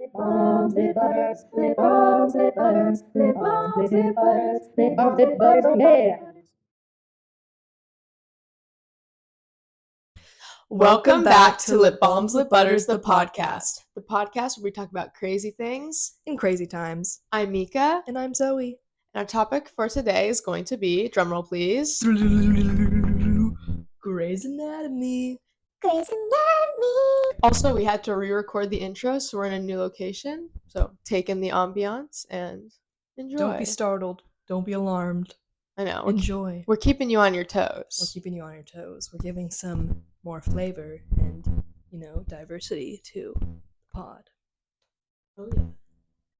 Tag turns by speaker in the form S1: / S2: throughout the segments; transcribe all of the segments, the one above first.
S1: Lip balms, lip butters, lip balms, lip butters, lip balms, lip butters, lip balms, lip butters, oh yeah.
S2: Welcome back to Lip Balms, Lip Butters, the podcast. The podcast where we talk about crazy things
S3: in crazy times.
S2: I'm Mika.
S3: And I'm Zoe.
S2: And our topic for today is going to be, drumroll please,
S3: Grey's Anatomy.
S1: Grey's Anatomy.
S2: Also, we had to re-record the intro, so we're in a new location. So take in the ambiance and enjoy.
S3: Don't be startled. Don't be alarmed.
S2: I know.
S3: Enjoy.
S2: We're keeping you on your toes.
S3: We're keeping you on your toes. We're giving some more flavor and, diversity to the pod.
S2: Oh, yeah.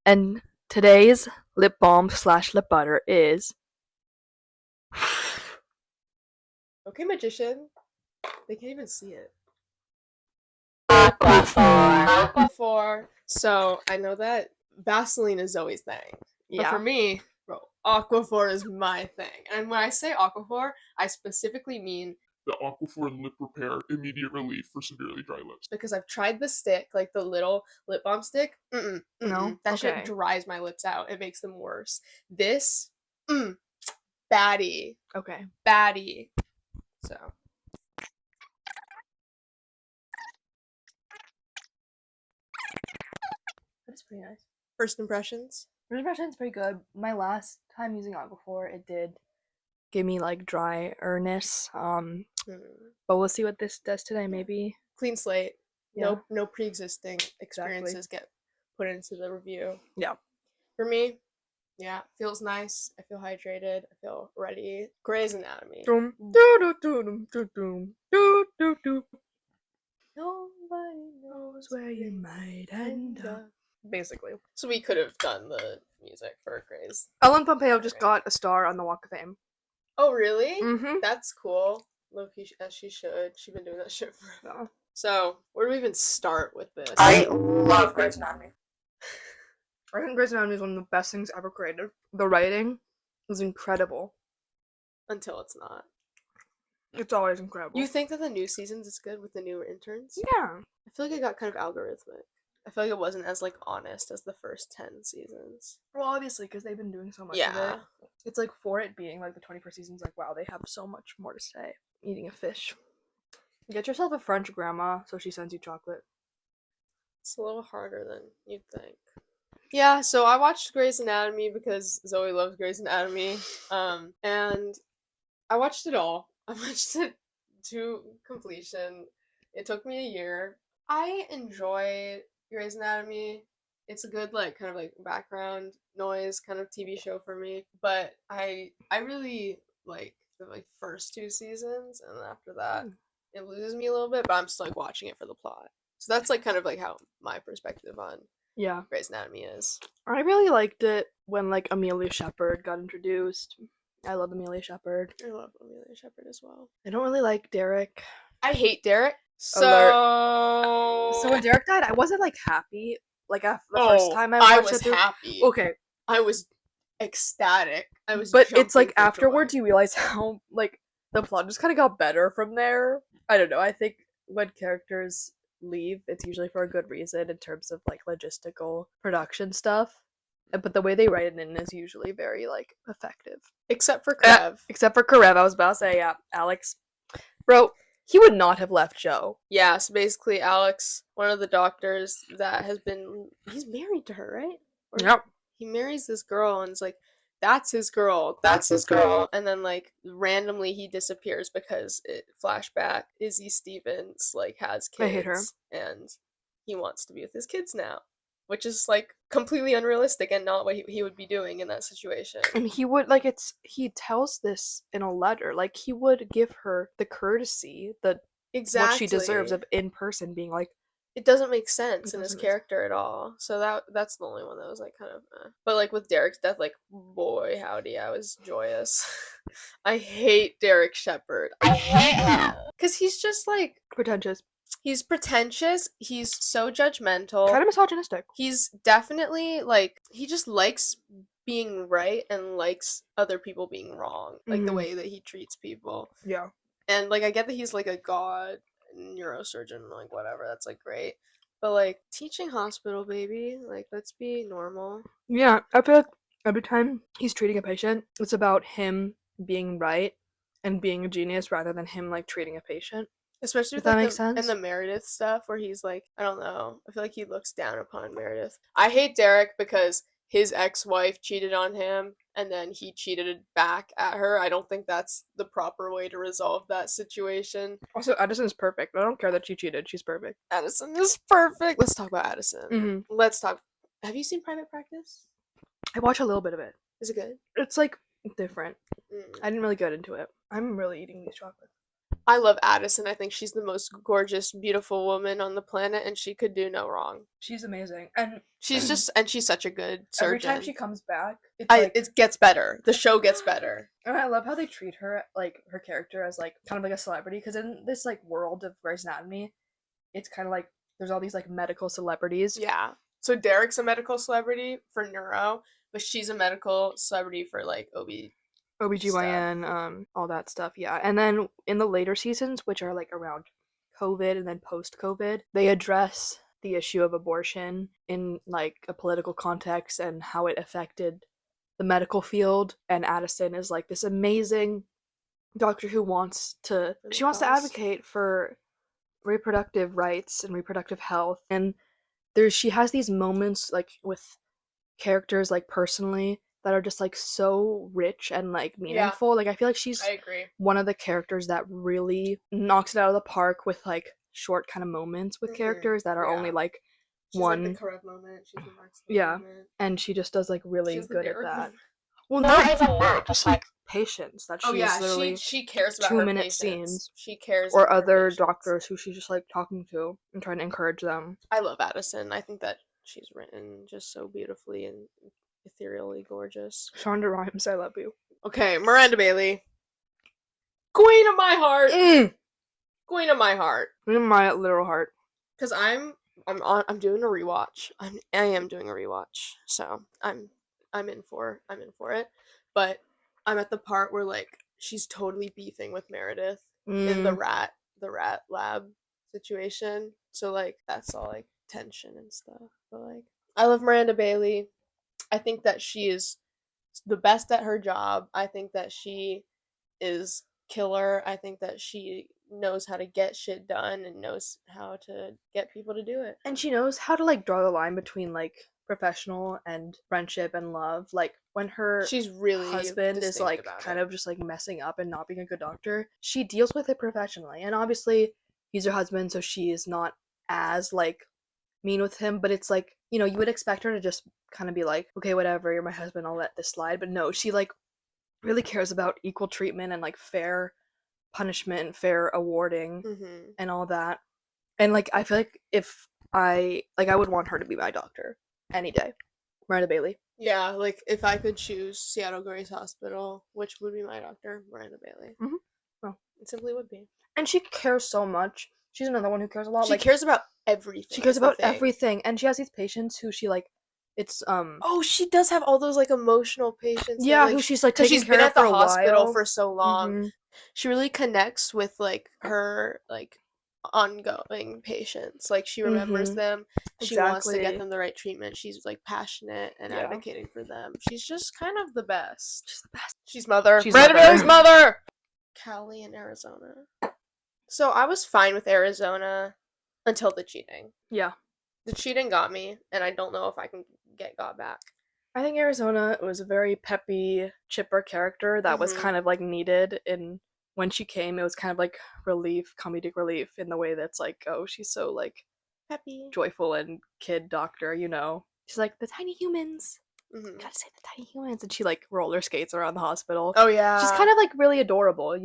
S4: And today's lip balm / lip butter is...
S2: Okay, magician. They can't even see it. Aquaphor. So, I know that Vaseline is Zoe's thing. But for me, bro, Aquaphor is my thing. And when I say Aquaphor, I specifically mean
S5: the Aquaphor lip repair, immediate relief for severely dry lips.
S2: Because I've tried the stick, like the little lip balm stick.
S4: No?
S2: That
S4: Okay.
S2: shit dries my lips out. It makes them worse. This, baddie.
S4: Okay.
S2: Baddie. So.
S4: That's pretty nice.
S2: First impressions?
S4: First impression's pretty good. My last time using Aquaphor, it did give me like dryness. But we'll see what this does today. Maybe
S2: Clean slate.
S4: Yeah.
S2: No pre-existing experiences get put into the review.
S4: Yeah.
S2: For me, yeah, feels nice. I feel hydrated. I feel ready. Grey's Anatomy.
S4: Nobody knows where you might end up. Basically.
S2: So we could have done the music for Grey's.
S4: Ellen Pompeo just got a star on the Walk of Fame.
S2: Oh, really?
S4: Mm-hmm.
S2: That's cool. Low-key, as she should. She's been doing that shit for
S4: Yeah.
S2: So, where do we even start with this?
S4: I love Grey's Anatomy. I think Grey's Anatomy is one of the best things ever created. The writing is incredible.
S2: Until it's not.
S4: It's always incredible.
S2: You think that the new seasons is good with the newer interns?
S4: Yeah.
S2: I feel like it got kind of algorithmic. I feel like it wasn't as, honest as the first 10 seasons.
S4: Well, obviously, because they've been doing so much of
S2: Yeah.
S4: it. It's like, for it being like the 21st season's like, wow, they have so much more to say. Eating a fish. Get yourself a French grandma so she sends you chocolate.
S2: It's a little harder than you'd think. Yeah, so I watched Grey's Anatomy because Zoe loves Grey's Anatomy. And I watched it all. I watched it to completion. It took me a year. I enjoy Grey's Anatomy. It's a good background noise kind of TV show for me. But I really like the first 2 seasons, and then after that it loses me a little bit, but I'm still watching it for the plot. So that's how my perspective on
S4: Yeah.
S2: Grey's Anatomy is.
S4: I really liked it when Amelia Shepherd got introduced. I love Amelia Shepherd.
S2: I love Amelia Shepherd as well.
S4: I don't really like Derek.
S2: I hate Derek. So
S4: when Derek died, I wasn't happy. After the first time I watched
S2: was
S4: it.
S2: happy.
S4: Okay.
S2: I was ecstatic. But
S4: it's afterwards you realize how the plot just kind of got better from there. I don't know. I think when characters leave, it's usually for a good reason in terms of logistical production stuff. But the way they write it in is usually very effective.
S2: Except for Karev.
S4: I was about to say, yeah, Alex. Bro, he would not have left Joe.
S2: Yeah, so basically Alex, one of the doctors that he's married to her, right?
S4: Yep.
S2: He marries this girl and it's that's his girl. And then randomly he disappears because flashback Izzy Stevens has kids.
S4: I hate her.
S2: And he wants to be with his kids now. Which is completely unrealistic and not what he would be doing in that situation.
S4: And he would he tells this in a letter. He would give her the courtesy that what she deserves of in person being
S2: it doesn't make sense in his character at all. So that's the only one that was kind of But with Derek's death, boy howdy, I was joyous. I hate Derek Shepherd. I hate him. Cause he's just
S4: pretentious.
S2: He's pretentious. He's so judgmental.
S4: Kind of misogynistic.
S2: He's definitely he just likes being right and likes other people being wrong. The way that he treats people.
S4: Yeah.
S2: And I get that he's a god neurosurgeon, whatever, that's great. But like teaching hospital, baby, like let's be normal.
S4: Yeah, I feel like every time he's treating a patient, it's about him being right and being a genius rather than him like treating a patient.
S2: Especially
S4: If
S2: with
S4: that
S2: like
S4: makes
S2: and
S4: sense.
S2: the Meredith stuff where he's like, I don't know. I feel like he looks down upon Meredith. I hate Derek because his ex-wife cheated on him and then he cheated back at her. I don't think that's the proper way to resolve that situation.
S4: Also, Addison's perfect. I don't care that she cheated. She's perfect.
S2: Addison is perfect. Let's talk about Addison.
S4: Mhm.
S2: Let's talk. Have you seen Private Practice?
S4: I watch a little bit of it.
S2: Is it good?
S4: It's like different.
S2: Mm.
S4: I didn't really get into it. I'm really eating these chocolates.
S2: I love Addison. I think she's the most gorgeous, beautiful woman on the planet, and she could do no wrong.
S4: She's amazing. And
S2: She's such a good surgeon.
S4: every time she comes back, it's like
S2: it gets better. The show gets better.
S4: and I love how they treat her, like her character, as like kind of like a celebrity. Because in this like world of Grey's Anatomy, it's kind of like there's all these like medical celebrities.
S2: Yeah. So Derek's a medical celebrity for neuro, but she's a medical celebrity for like
S4: OBGYN, all that stuff, yeah. And then in the later seasons, which are like around COVID and then post COVID, they address the issue of abortion in like a political context and how it affected the medical field. And Addison is like this amazing doctor who wants to
S2: For the
S4: she wants to
S2: cause.
S4: advocate for reproductive rights and reproductive health. And she has these moments like with characters like personally that are just like so rich and like meaningful. Like I feel like she's
S2: agree.
S4: one of the characters that really knocks it out of the park with like short kind of moments with
S2: Mhm,
S4: characters that are
S2: yeah.
S4: only like
S2: She's
S4: one
S2: like the Karev moment. She's the Mark's
S4: Yeah.
S2: moment.
S4: and she just does like
S2: She
S4: really
S2: has the
S4: good at
S2: Derek
S4: that.
S2: moment.
S4: Well,
S1: Not
S4: not
S1: even that,
S4: just
S1: just
S4: like patients that
S2: Oh
S4: she
S2: yeah,
S4: is literally
S2: she cares about her
S4: 2-minute
S2: patients.
S4: scenes
S2: She cares
S4: or
S2: about her
S4: other
S2: patients.
S4: doctors who she's just like talking to and trying to encourage them.
S2: I love Addison. I think that she's written just so beautifully and ethereally gorgeous.
S4: Shonda Rhimes, I love you.
S2: Okay, Miranda Bailey. Queen of my heart. Queen of my heart.
S4: In my literal heart.
S2: Cause I'm doing a rewatch. I am doing a rewatch. So I'm in for it. But I'm at the part where like she's totally beefing with Meredith in the rat lab situation. So like that's all like tension and stuff. But like I love Miranda Bailey. I think that she is the best at her job. I think that she is killer. I think that she knows how to get shit done and knows how to get people to do it.
S4: And she knows how to like draw the line between like professional and friendship and love. Like when her
S2: She's really
S4: husband is
S2: distinct
S4: like
S2: about
S4: kind
S2: it.
S4: of just like messing up and not being a good doctor, she deals with it professionally. And obviously he's her husband, so she is not as like mean with him, but it's like, you would expect her to just kind of be like, okay, whatever, you're my husband, I'll let this slide. But no, she like really cares about equal treatment and like fair punishment, fair awarding
S2: Mm-hmm.
S4: and all that. And like I feel like if I would want her to be my doctor any day. Miranda Bailey.
S2: Yeah, like if I could choose Seattle Grace Hospital, which would be my doctor? Miranda Bailey.
S4: Mhm. Oh.
S2: It simply would be.
S4: And she cares so much. She's another one who cares a lot.
S2: She
S4: like
S2: cares about everything.
S4: she cares
S2: is the
S4: about
S2: thing.
S4: everything. And she has these patients who she like it's
S2: Oh, she does have all those like emotional patients.
S4: yeah,
S2: like,
S4: who she's like
S2: because
S4: taking
S2: she's
S4: care
S2: been
S4: of
S2: at the
S4: for a
S2: hospital
S4: while.
S2: for so long.
S4: Mhm.
S2: She really connects with like her like ongoing patients. Like she remembers
S4: Mhm.
S2: them. She wants to get
S4: Exactly.
S2: them the right treatment. She's like passionate and
S4: Yeah.
S2: advocating for them. She's just kind of the best.
S4: She's the best.
S2: She's mother.
S4: She's
S2: Miranda
S4: mother.
S2: Bailey's mother. Cali in Arizona. So I was fine with Arizona until the cheating.
S4: Yeah.
S2: The cheating got me, and I don't know if I can get got back.
S4: I think Arizona was a very peppy, chipper character that was
S2: Mhm.
S4: kind of like needed in when she came. It was kind of like relief, comedic relief in the way that's like, oh, she's so like
S2: Happy.
S4: joyful and kid doctor, She's like the tiny humans.
S2: Mm-hmm.
S4: Gotta say the tiny humans, and she like roller skates around the hospital.
S2: Oh yeah.
S4: She's kind of like really adorable, and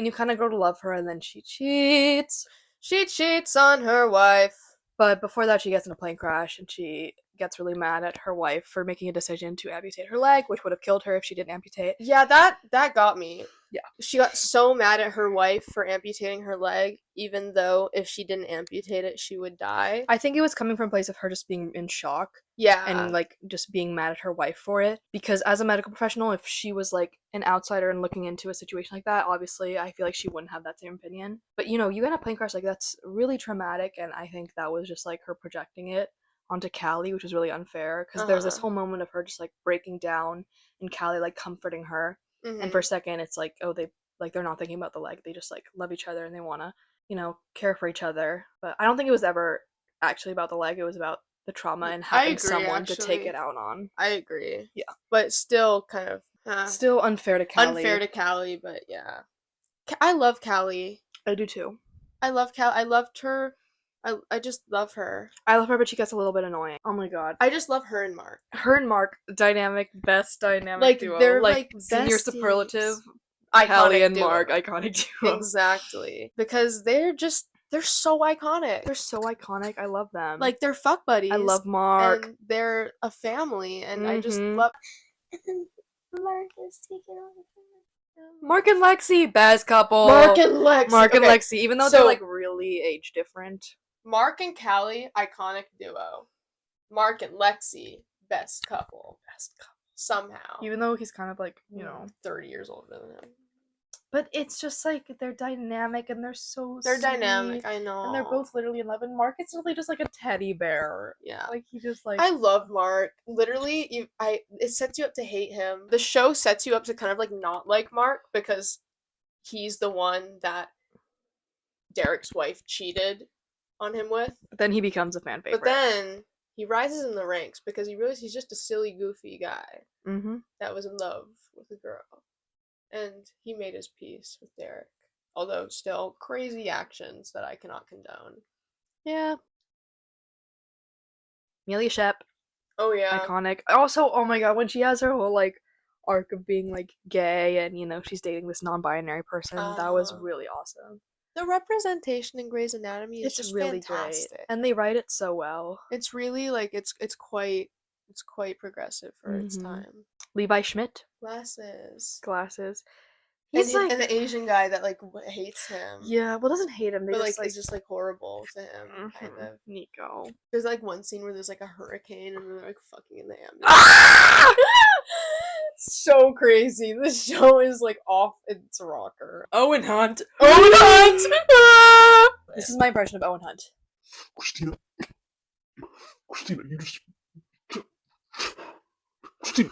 S4: you kind of grow to love her, and then she cheats.
S2: She cheats on her wife.
S4: But before that, she gets in a plane crash, and she gets really mad at her wife for making a decision to amputate her leg, which would have killed her if she didn't amputate.
S2: Yeah, that got me.
S4: Yeah.
S2: She got so mad at her wife for amputating her leg, even though if she didn't amputate it, she would die.
S4: I think it was coming from a place of her just being in shock
S2: Yeah.
S4: and like just being mad at her wife for it. Because as a medical professional, if she was like an outsider and looking into a situation like that, obviously I feel like she wouldn't have that same opinion. But you get in a plane crash, like that's really traumatic, and I think that was just like her projecting it onto Callie, which was really unfair. Because there's this whole moment of her just like breaking down and Callie like comforting her. And for a second, it's like, oh, they're not thinking about the leg. They just like love each other and they want to, care for each other. But I don't think it was ever actually about the leg. It was about the trauma and having someone to take it out on.
S2: I agree.
S4: Yeah.
S2: But still kind of
S4: still unfair to Callie.
S2: Unfair to Callie, but yeah. I love Callie.
S4: I do too.
S2: I love Callie. I loved her. I just love her.
S4: I love her, but she gets a little bit annoying. Oh my god.
S2: I just love her and Mark.
S4: Her and Mark, best dynamic
S2: Like,
S4: duo.
S2: they're, like,
S4: senior
S2: besties.
S4: superlative.
S2: Iconic
S4: Callie and
S2: duo.
S4: Mark, iconic duo.
S2: Exactly. Because they're so iconic.
S4: They're so iconic. I love them.
S2: Like, they're fuck buddies.
S4: I love Mark.
S2: And they're a family, and I just
S4: Mhm.
S2: love.
S1: Mark is taking on the
S4: Mark and Lexi, best couple.
S2: Mark and Lexi.
S4: Mark and
S2: Okay,
S4: Lexi, even though
S2: so-
S4: they're like really age different.
S2: Mark and Callie, iconic duo. Mark and Lexi, best couple. Somehow.
S4: Even though he's kind of like,
S2: 30 years older than him.
S4: But it's just like they're dynamic and they're so
S2: They're
S4: sweet,
S2: dynamic, I know.
S4: and they're both literally in love. And Mark is really just like a teddy bear.
S2: Yeah.
S4: Like he just like
S2: I love Mark. Literally, it sets you up to hate him. The show sets you up to kind of like not like Mark because he's the one that Derek's wife cheated on him with.
S4: then he becomes a fan favorite.
S2: But then he rises in the ranks because he realizes he's just a silly, goofy guy that was in love with a girl. And he made his peace with Derek. Although still crazy actions that I cannot condone.
S4: Yeah. Amelia Shep,
S2: Oh yeah.
S4: iconic. Also, oh my god, when she has her whole like arc of being like gay and she's dating this non-binary person, that was really awesome.
S2: The representation in Grey's Anatomy is
S4: It's
S2: just
S4: really
S2: fantastic.
S4: great, and they write it so well.
S2: It's really like it's quite progressive for its
S4: Mhm.
S2: time.
S4: Levi Schmidt,
S2: Glasses.
S4: He's
S2: and,
S4: like
S2: and the Asian guy that like hates him.
S4: yeah, well, doesn't hate him. They
S2: But
S4: just
S2: like is just like horrible to him, kind
S4: Mhm.
S2: of.
S4: Nico.
S2: There's like one scene where there's like a hurricane and they're like fucking in the ambulance.
S4: Ah!
S2: So crazy. This show is like off its rocker.
S4: Owen Hunt.
S2: Owen Hunt!
S4: Ah! This is my impression of Owen Hunt.
S5: Christina, you just. Christina,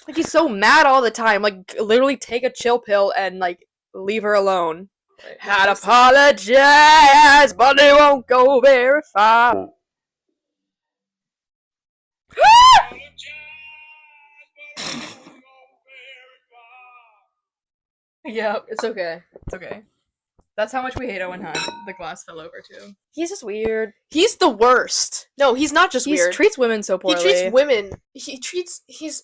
S4: Like he's so mad all the time. Like literally take a chill pill and like leave her alone.
S2: Right,
S4: Had
S2: this-
S4: apologize, but it won't go very far. Yeah, it's okay. It's okay. That's how much we hate Owen Hunt. The glass fell over too. He's just weird.
S2: He's the worst. No, he's not just
S4: He
S2: weird.
S4: treats women so poorly.
S2: He treats women. He's.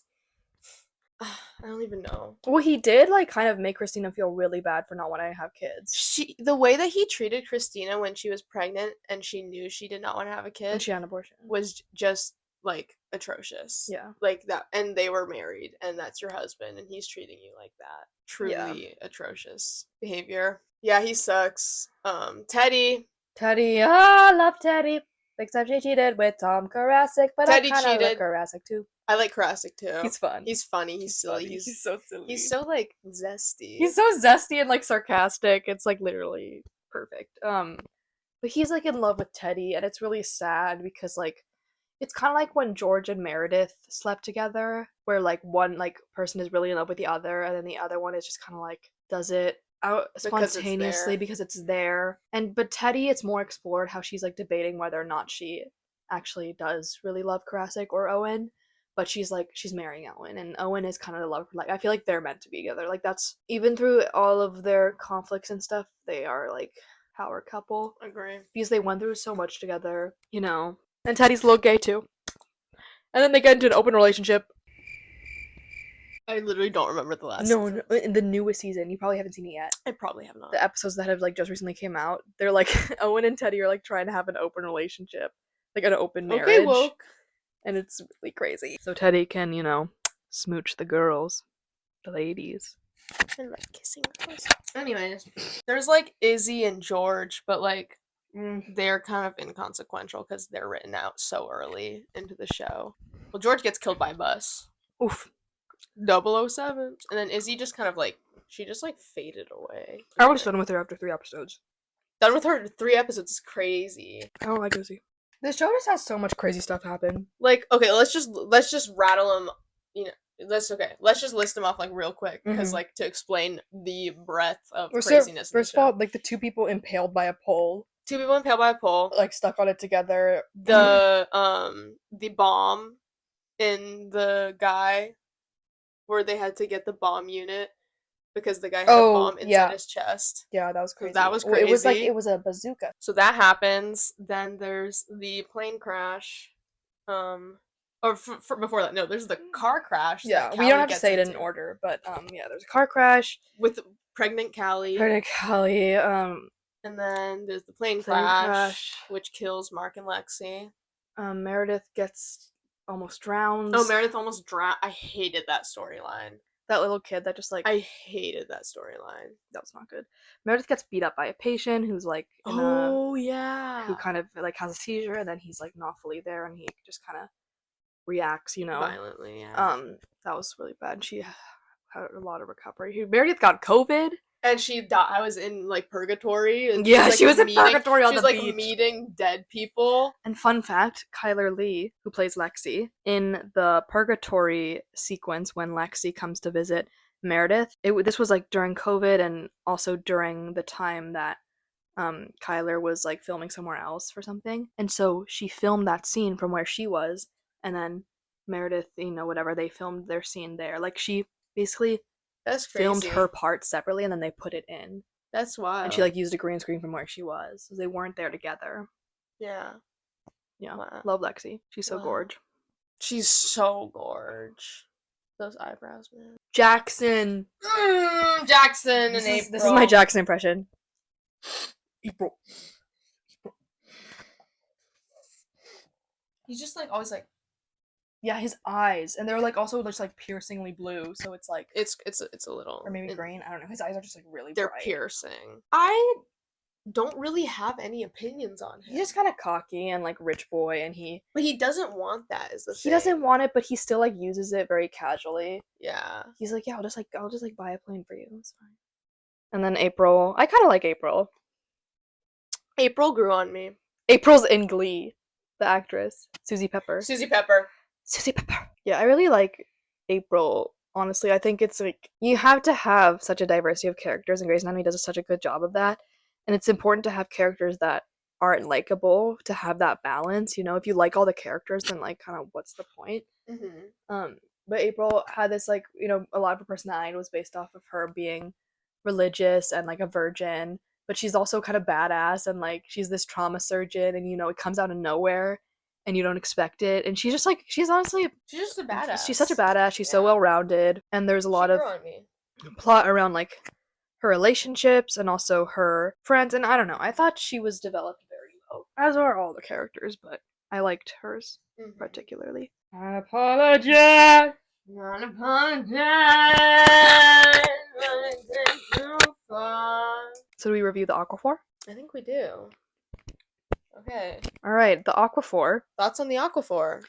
S2: I don't even know.
S4: Well, he did like kind of make Christina feel really bad for not wanting to have kids.
S2: The way that he treated Christina when she was pregnant and she knew she did not want to have a
S4: And
S2: kid
S4: she had an abortion.
S2: was just like atrocious.
S4: Yeah.
S2: Like that, and they were married, and that's your husband, and he's treating you like that. Truly atrocious behavior. Yeah, he sucks. Teddy.
S4: Teddy, I love Teddy. Except she cheated with Tom Karasik, but
S2: Teddy
S4: I kind of love
S2: cheated.
S4: Karasik too.
S2: I like Karasik too.
S4: He's fun.
S2: He's funny. He's silly.
S4: funny.
S2: He's
S4: so silly.
S2: he's so like zesty.
S4: He's so zesty and like sarcastic. It's like literally perfect. But he's like in love with Teddy, and it's really sad because like it's kind of like when George and Meredith slept together, where like one like person is really in love with the other, and then the other one is just kind of like does it out
S2: Because it's
S4: spontaneously
S2: there.
S4: because it's there. But Teddy, it's more explored how she's like debating whether or not she actually does really love Karasik or Owen. But she's marrying Owen, and Owen is kind of the love. Like I feel like they're meant to be together. Like that's even through all of their conflicts and stuff, they are like power couple
S2: Agree.
S4: because they went through so much together, And Teddy's a little gay too. And then they get into an open relationship.
S2: I literally don't remember the last.
S4: No, in the newest season, you probably haven't seen it yet.
S2: I probably have not.
S4: The episodes that have like just recently came out, they're like Owen and Teddy are like trying to have an open relationship, like an open marriage.
S2: Okay, woke.
S4: And it's really crazy. So Teddy can, smooch the girls, the ladies.
S2: I like kissing girls. Anyways, there's like Izzy and George, but like they're kind of inconsequential because they're written out so early into the show. Well, George gets killed by a bus.
S4: Oof.
S2: 007. And then Izzy just kind of like, she just like faded away.
S4: I was done with her after 3 episodes.
S2: Done with her 3 episodes is crazy.
S4: I don't like Izzy. This show just has so much crazy stuff happen.
S2: Like, okay, let's just rattle them. You know, let's just list them off like real quick because like to explain the breadth of craziness.
S4: First of all, like the 2 people impaled by a pole.
S2: 2 people impaled by a pole.
S4: Like stuck on it together.
S2: The bomb in the guy where they had to get the bomb unit because the guy had a bomb inside his chest.
S4: Yeah, that was crazy.
S2: That was crazy.
S4: It was a bazooka.
S2: So that happens. Then there's the plane crash. Before that, no, there's the car crash.
S4: Yeah, we don't have to say it in order, but yeah, there's a car crash
S2: with pregnant Callie.
S4: And
S2: then there's the plane crash, which kills Mark and Lexi.
S4: Meredith gets almost drowned.
S2: Oh, Meredith almost drowned. I hated that storyline.
S4: That little kid that just like...
S2: I hated that storyline.
S4: That was not good. Meredith gets beat up by a patient who's like...
S2: yeah.
S4: Who kind of like has a seizure, and then he's like not fully there, and he just kind of reacts, you know.
S2: Violently, yeah.
S4: That was really bad. She had a lot of recovery. Meredith got COVID.
S2: And she died. I was in like purgatory. And
S4: yeah, she was in purgatory on the beach.
S2: She was like meeting dead people.
S4: And fun fact, Kyler Lee, who plays Lexi, in the purgatory sequence when Lexi comes to visit Meredith, this was like during COVID and also during the time that Kyler was like filming somewhere else for something. And so she filmed that scene from where she was, and then Meredith, you know, whatever, they filmed their scene there. Like she basically...
S2: That's crazy.
S4: Filmed her part separately and then they put it in.
S2: That's wild.
S4: And she like used a green screen from where she was. So they weren't there together.
S2: Yeah.
S4: Yeah. Wow. Love Lexi. She's so gorge.
S2: She's so gorge. Those eyebrows, man.
S4: Jackson.
S2: Jackson and April.
S4: This is my Jackson impression. April.
S2: He's just like always like...
S4: Yeah, his eyes, and they're like also just like piercingly blue, so it's like
S2: it's a little,
S4: or maybe green. I don't know. His eyes are just like really
S2: they're
S4: bright.
S2: Piercing. I don't really have any opinions on him.
S4: He's just kind of cocky and like rich boy, and
S2: but he doesn't want that. Is the
S4: he
S2: thing.
S4: Doesn't want it, but he still like uses it very casually.
S2: Yeah,
S4: he's like, yeah, I'll just buy a plane for you. It's fine. And then April, I kind of like April.
S2: April grew on me.
S4: April's in Glee, the actress Susie Pepper.
S2: Susie Pepper.
S4: Yeah, I really like April. Honestly, I think it's like you have to have such a diversity of characters, and Grey's Anatomy does such a good job of that. And it's important to have characters that aren't likable to have that balance. You know, if you like all the characters, then like kind of what's the point?
S2: Mm-hmm.
S4: But April had this like, you know, a lot of her personality was based off of her being religious and like a virgin, but she's also kind of badass, and like she's this trauma surgeon, and you know it comes out of nowhere. And you don't expect it, and she's just like she's just a badass. She's such a badass. She's so well rounded, and there's a lot of plot around like her relationships and also her friends. And I don't know, I thought she was developed very well, as are all the characters, but I liked hers particularly. I apologize.
S2: Not apologize.
S4: So do we review the Aquaphor?
S2: I think we do. Okay.
S4: All right, the Aquaphor.
S2: Thoughts on the Aquaphor?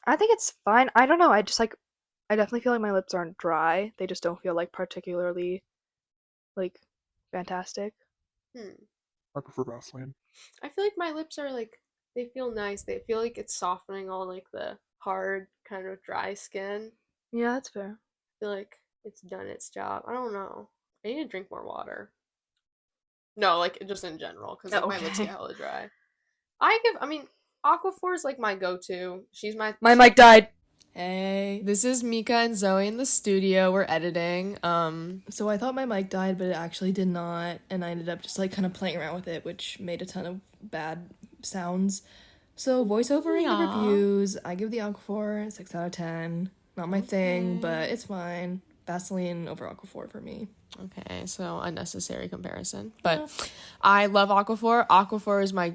S4: I think it's fine. I don't know. I definitely feel like my lips aren't dry. They just don't feel like particularly like fantastic.
S5: I prefer Vaseline.
S2: I feel like my lips are like they feel nice. They feel like it's softening all like the hard kind of dry skin.
S4: Yeah, that's fair.
S2: I feel like it's done its job. I don't know. I need to drink more water. No, like just in general, because like, my lips get hella dry. Aquaphor is like my go-to. She's my
S4: mic died.
S3: Hey, this is Mika and Zoe in the studio. We're editing. So I thought my mic died, but it actually did not, and I ended up just like kind of playing around with it, which made a ton of bad sounds. So voiceovering the reviews, I give the Aquaphor 6 out of 10. Not my thing, but it's fine. Vaseline over Aquaphor for me.
S2: Okay, so unnecessary comparison. But I love Aquaphor. Aquaphor is my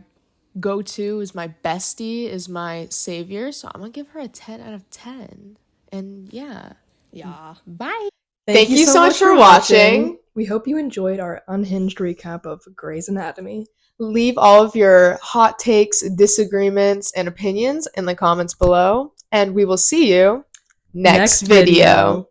S2: go-to, is my bestie, is my savior. So I'm going to give her a 10 out of 10. And yeah.
S3: Yeah.
S2: Bye. Thank you so much for watching.
S3: We hope you enjoyed our unhinged recap of Grey's Anatomy.
S2: Leave all of your hot takes, disagreements, and opinions in the comments below, and we will see you next video.